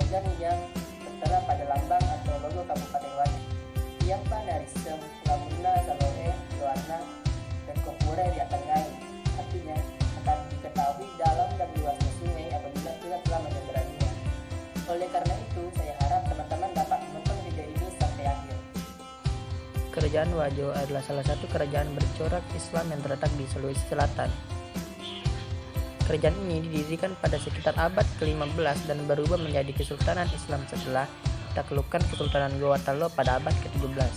dan yang tertera pada lambang atau logo Kabupaten Wajo. Tiap Panarisem, Laguna, Saloe, Loana, dan Kopure Riatangai. Artinya akan diketahui dalam dan luasnya sungai apabila kita telah menyeberanginya. Oleh karena itu, saya harap teman-teman dapat menonton video ini sampai akhir. Kerajaan Wajo adalah salah satu kerajaan bercorak Islam yang terletak di Sulawesi Selatan. Kerajaan ini didirikan pada sekitar abad ke-15 dan berubah menjadi Kesultanan Islam setelah taklukkan Kesultanan Gorontalo pada abad ke-17.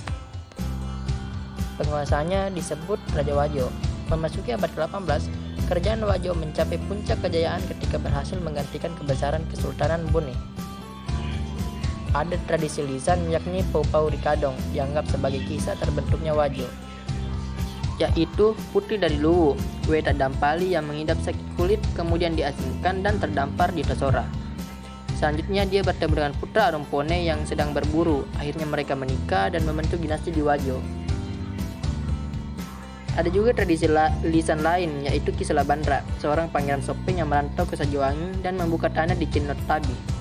Penguasanya disebut Raja Wajo. Memasuki abad ke-18, kerajaan Wajo mencapai puncak kejayaan ketika berhasil menggantikan kebesaran Kesultanan Bone. Ada tradisi lisan yakni Pau-Pau Rikadong dianggap sebagai kisah terbentuknya Wajo, yaitu putri dari Luwu, Weta Dampali yang mengidap sakit kulit kemudian diasingkan dan terdampar di Tosora. Selanjutnya dia bertemu dengan putra Arumpone yang sedang berburu. Akhirnya mereka menikah dan membentuk dinasti di Wajo. Ada juga tradisi lisan lain yaitu Ki Selabandra, seorang pangeran Sopeng yang merantau ke Sajuwangi dan membuka tanah di Cinotabi.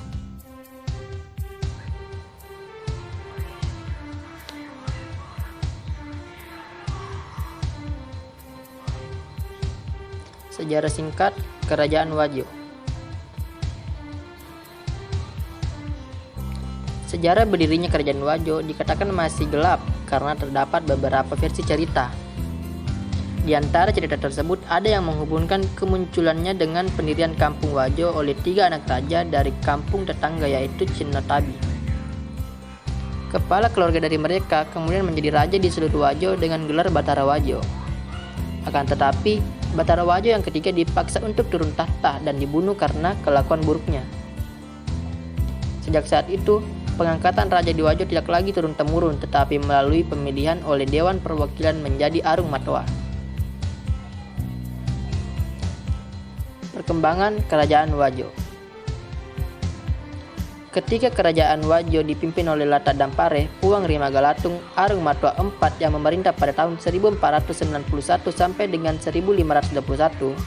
Sejarah singkat Kerajaan Wajo. Sejarah berdirinya Kerajaan Wajo dikatakan masih gelap karena terdapat beberapa versi cerita. Di antara cerita tersebut ada yang menghubungkan kemunculannya dengan pendirian Kampung Wajo oleh 3 anak raja dari kampung tetangga yaitu Cinotabi. Kepala keluarga dari mereka kemudian menjadi raja di seluruh Wajo dengan gelar Batara Wajo. Akan tetapi, Batara Wajo yang ketiga dipaksa untuk turun tahta dan dibunuh karena kelakuan buruknya. Sejak saat itu, pengangkatan raja di Wajo tidak lagi turun-temurun tetapi melalui pemilihan oleh Dewan Perwakilan menjadi Arung Matoa. Perkembangan Kerajaan Wajo. Ketika Kerajaan Wajo dipimpin oleh Lata Dampare, Puang Rima Galatung, Arung Matoa IV yang memerintah pada tahun 1491 sampai dengan 1521,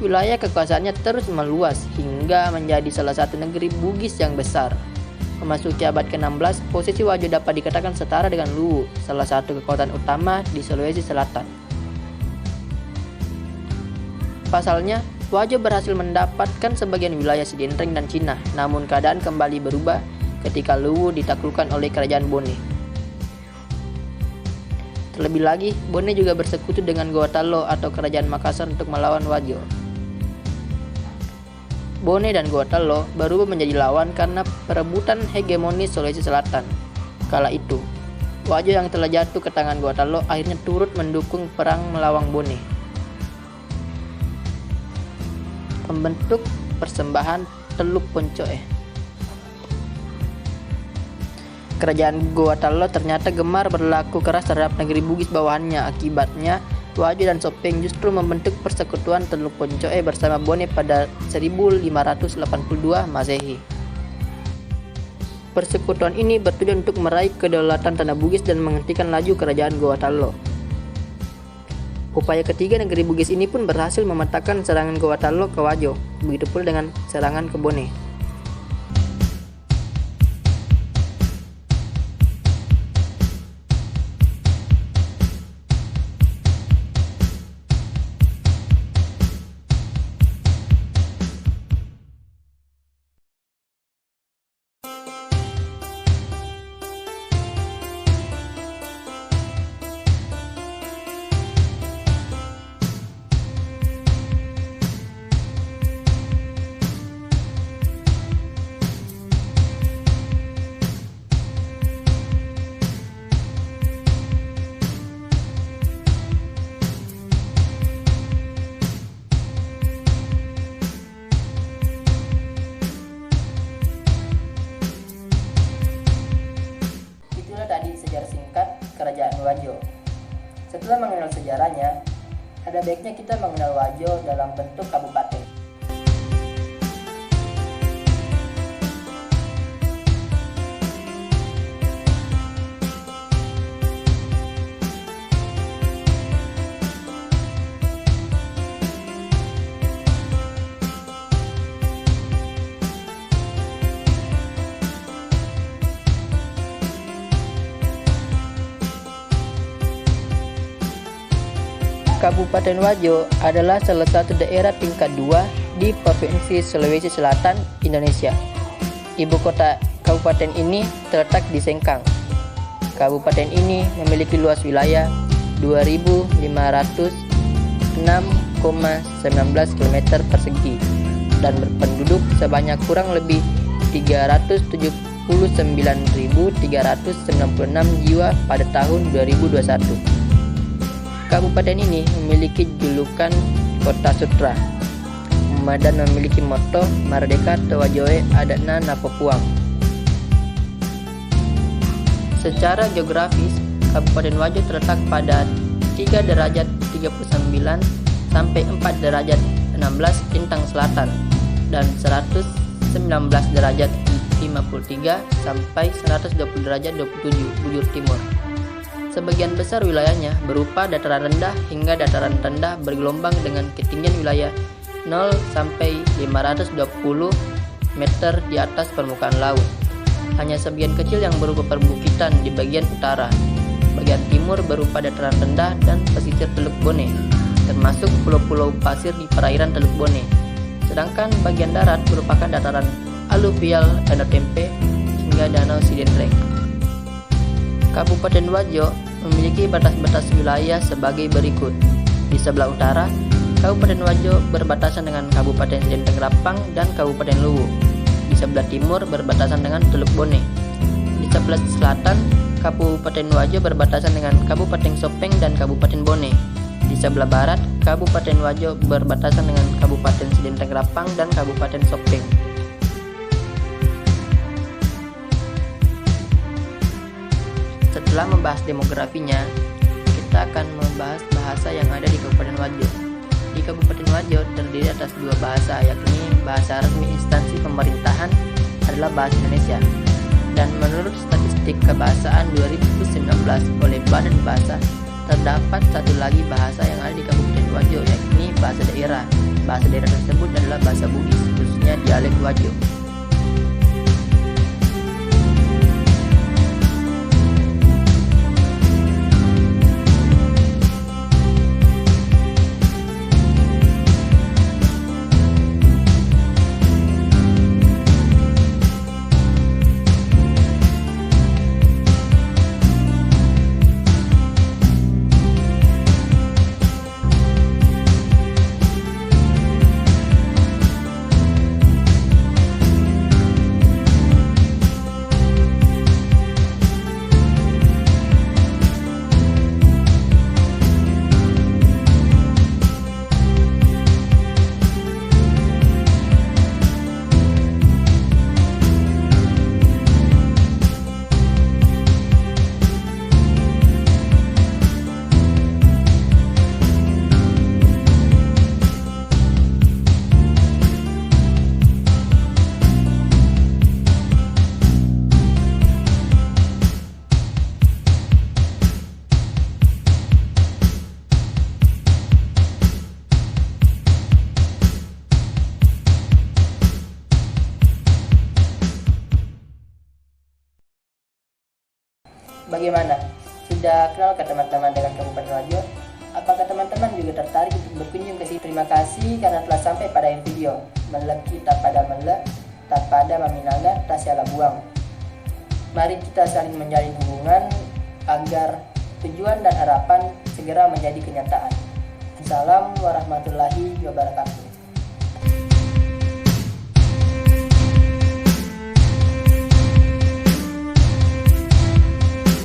wilayah kekuasaannya terus meluas hingga menjadi salah satu negeri Bugis yang besar. Memasuki abad ke-16, posisi Wajo dapat dikatakan setara dengan Luwu, salah satu kekuatan utama di Sulawesi Selatan. Pasalnya, Wajo berhasil mendapatkan sebagian wilayah Sidenreng dan Cina, namun keadaan kembali berubah ketika Luwu ditaklukkan oleh Kerajaan Bone. Terlebih lagi, Bone juga bersekutu dengan Gorontalo atau Kerajaan Makassar untuk melawan Wajo. Bone dan Gorontalo berubah menjadi lawan karena perebutan hegemoni Sulawesi Selatan. Kala itu, Wajo yang telah jatuh ke tangan Gorontalo akhirnya turut mendukung perang melawan Bone. Membentuk persembahan Teluk Poncoe. Kerajaan Gorontalo ternyata gemar berlaku keras terhadap negeri Bugis bawahannya. Akibatnya, Wajo dan Sopeng justru membentuk persekutuan Teluk Poncoe bersama Bone pada 1582 Masehi. Persekutuan ini bertujuan untuk meraih kedaulatan tanah Bugis dan menghentikan laju Kerajaan Gorontalo. Upaya ketiga negeri Bugis ini pun berhasil memetakan serangan Gorontalo ke Wajo, begitu pula dengan serangan ke Bone. Wajo. Setelah mengenal sejarahnya, ada baiknya kita mengenal Wajo dalam bentuk kabupaten. Kabupaten Wajo adalah salah satu daerah tingkat 2 di Provinsi Sulawesi Selatan, Indonesia. Ibu kota kabupaten ini terletak di Sengkang. Kabupaten ini memiliki luas wilayah 2.506,19 km persegi dan berpenduduk sebanyak kurang lebih 379.396 jiwa pada tahun 2021. Kabupaten ini memiliki julukan Kota Sutra dan memiliki moto Merdeka Tawajoe Adatna Napopuang. Secara geografis, Kabupaten Wajo terletak pada 3 derajat 39 sampai 4 derajat 16 lintang selatan dan 119 derajat 53 sampai 120 derajat 27 bujur timur. Sebagian besar wilayahnya berupa dataran rendah hingga dataran rendah bergelombang dengan ketinggian wilayah 0 sampai 520 meter di atas permukaan laut. Hanya sebagian kecil yang berupa perbukitan di bagian utara. Bagian timur berupa dataran rendah dan pesisir Teluk Bone, termasuk pulau-pulau pasir di perairan Teluk Bone. Sedangkan bagian darat merupakan dataran aluvial Danau Tempe hingga Danau Sidenreng. Kabupaten Wajo memiliki batas-batas wilayah sebagai berikut. Di sebelah utara, Kabupaten Wajo berbatasan dengan Kabupaten Linteng Rapang dan Kabupaten Luwu. Di sebelah timur berbatasan dengan Teluk Bone. Di sebelah selatan, Kabupaten Wajo berbatasan dengan Kabupaten Sopeng dan Kabupaten Bone. Di sebelah barat, Kabupaten Wajo berbatasan dengan Kabupaten Linteng Rapang dan Kabupaten Sopeng. Setelah membahas demografinya, kita akan membahas bahasa yang ada di Kabupaten Wajo. Di Kabupaten Wajo terdiri atas 2 bahasa, yakni bahasa resmi instansi pemerintahan adalah bahasa Indonesia. Dan menurut statistik kebahasaan 2019 oleh Badan Bahasa, terdapat satu lagi bahasa yang ada di Kabupaten Wajo, yakni bahasa daerah. Bahasa daerah tersebut adalah bahasa Bugis, khususnya dialek Wajo. Bagaimana? Sudah kenal ke teman-teman dengan Kabupaten Wajo? Apakah teman-teman juga tertarik untuk berkunjung ke sini? Terima kasih karena telah sampai pada akhir video. Meleki tak pada mele, tak pada maminaga, tak siala buang. Mari kita saling menjalin hubungan agar tujuan dan harapan segera menjadi kenyataan. Assalamualaikum warahmatullahi wabarakatuh.